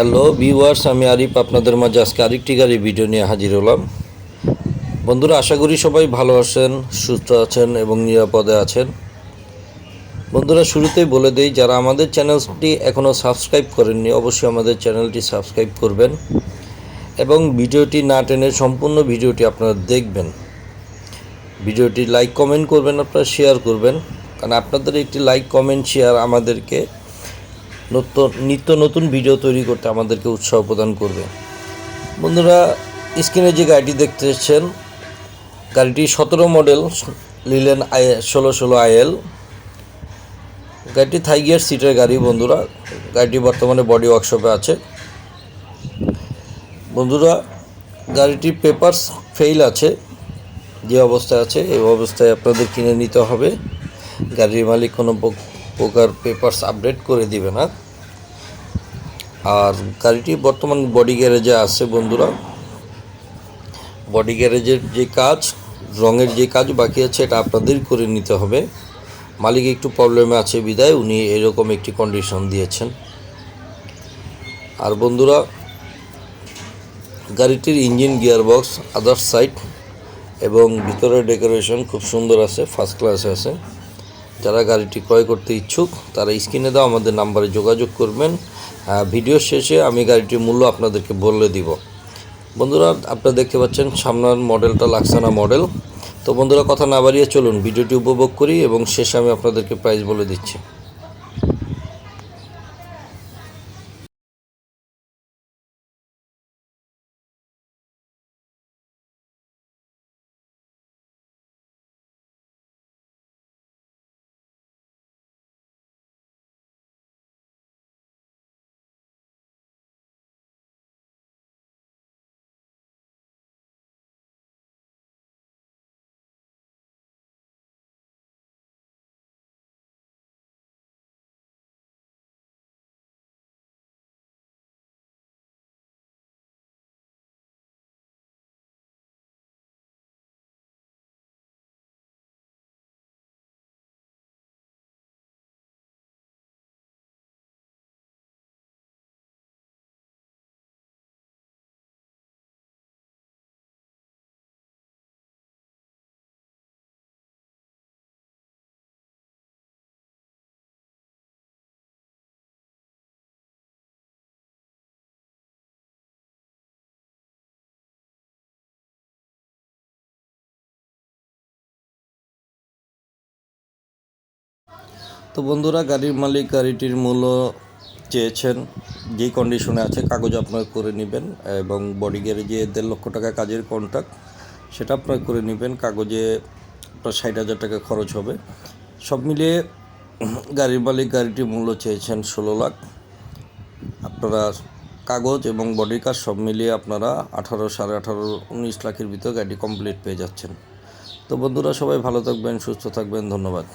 Hello viewers, আমি আরিফ আপনাদের মাঝে আজকে আরেকটি গাড়ির ভিডিও নিয়ে হাজির হলাম। বন্ধুরা, আশা করি সবাই ভালো আছেন, সুস্থ আছেন এবং নিরাপদে আছেন। বন্ধুরা, শুরুতেই বলে দেই, যারা আমাদের চ্যানেলটি এখনও সাবস্ক্রাইব করেননি অবশ্যই আমাদের চ্যানেলটি সাবস্ক্রাইব করবেন এবং ভিডিওটি না টেনে সম্পূর্ণ ভিডিওটি আপনারা দেখবেন। ভিডিওটি লাইক কমেন্ট করবেন, আপনারা শেয়ার করবেন, কারণ আপনাদের একটি লাইক কমেন্ট শেয়ার আমাদেরকে নিত্য নতুন ভিডিও তৈরি করতে আমাদেরকে উৎসাহ প্রদান করবে। বন্ধুরা, স্ক্রিনে যে গাড়িটি দেখতেছেন, গাড়িটি 17 মডেল লিলেন 1616 আইএল। গাড়িটি থাই গিয়ার সিটের গাড়ি। বন্ধুরা, গাড়িটি বর্তমানে বডি ওয়ার্কশপে আছে। বন্ধুরা, গাড়িটির পেপারস ফেইল আছে, যে অবস্থায় আছে এই অবস্থায় আপনাদের কিনে নিতে হবে। গাড়ির মালিক কোনো প্রকার পেপারস আপডেট করে দিবে না। আর গাড়িটি বর্তমান বডি গ্যারেজে আছে। বন্ধুরা, বডি গ্যারেজের যে কাজ, রঙের যে কাজ বাকি আছে, এটা আপনাদেরই করে নিতে হবে। মালিক একটু প্রবলেমে আছে বিদায় উনি এরকম একটি কন্ডিশন দিয়েছেন। আর বন্ধুরা, গাড়িটির ইঞ্জিন, গিয়ারবক্স, আদার সাইড এবং ভিতরের ডেকোরেশন খুব সুন্দর আছে, ফার্স্ট ক্লাসে আছে। যারা গাড়িটি ক্রয় করতে ইচ্ছুক তারা স্ক্রিনে দাও আমাদের নাম্বারে যোগাযোগ করবেন। ভিডিও শেষে আমি গাড়িটির মূল্য আপনাদেরকে বলে দিব। বন্ধুরা, আপনারা দেখতে পাচ্ছেন সামনের মডেলটা লাক্সানা মডেল। তো বন্ধুরা, কথা না বাড়িয়ে চলুন ভিডিওটি উপভোগ করি এবং শেষে আমি আপনাদেরকে প্রাইস বলে দিচ্ছি। তো বন্ধুরা, গাড়ির মালিক গাড়িটির মূল্য চেয়েছেন, যেই কন্ডিশনে আছে কাগজ আপনারা করে নেবেন এবং বডি গ্যারেজে 1.5 লক্ষ টাকা কাজের কন্ট্রাক্ট, সেটা আপনারা করে নেবেন। কাগজে আপনার 60,000 টাকা খরচ হবে। সব মিলিয়ে গাড়ির মালিক গাড়িটির মূল্য চেয়েছেন 16 লাখ। আপনারা কাগজ এবং বডি কাজ সব মিলিয়ে আপনারা 18, 18.5, 19 লাখের ভিতর গাড়ি কমপ্লিট পেয়ে যাচ্ছেন। তো বন্ধুরা, সবাই ভালো থাকবেন, সুস্থ থাকবেন, ধন্যবাদ।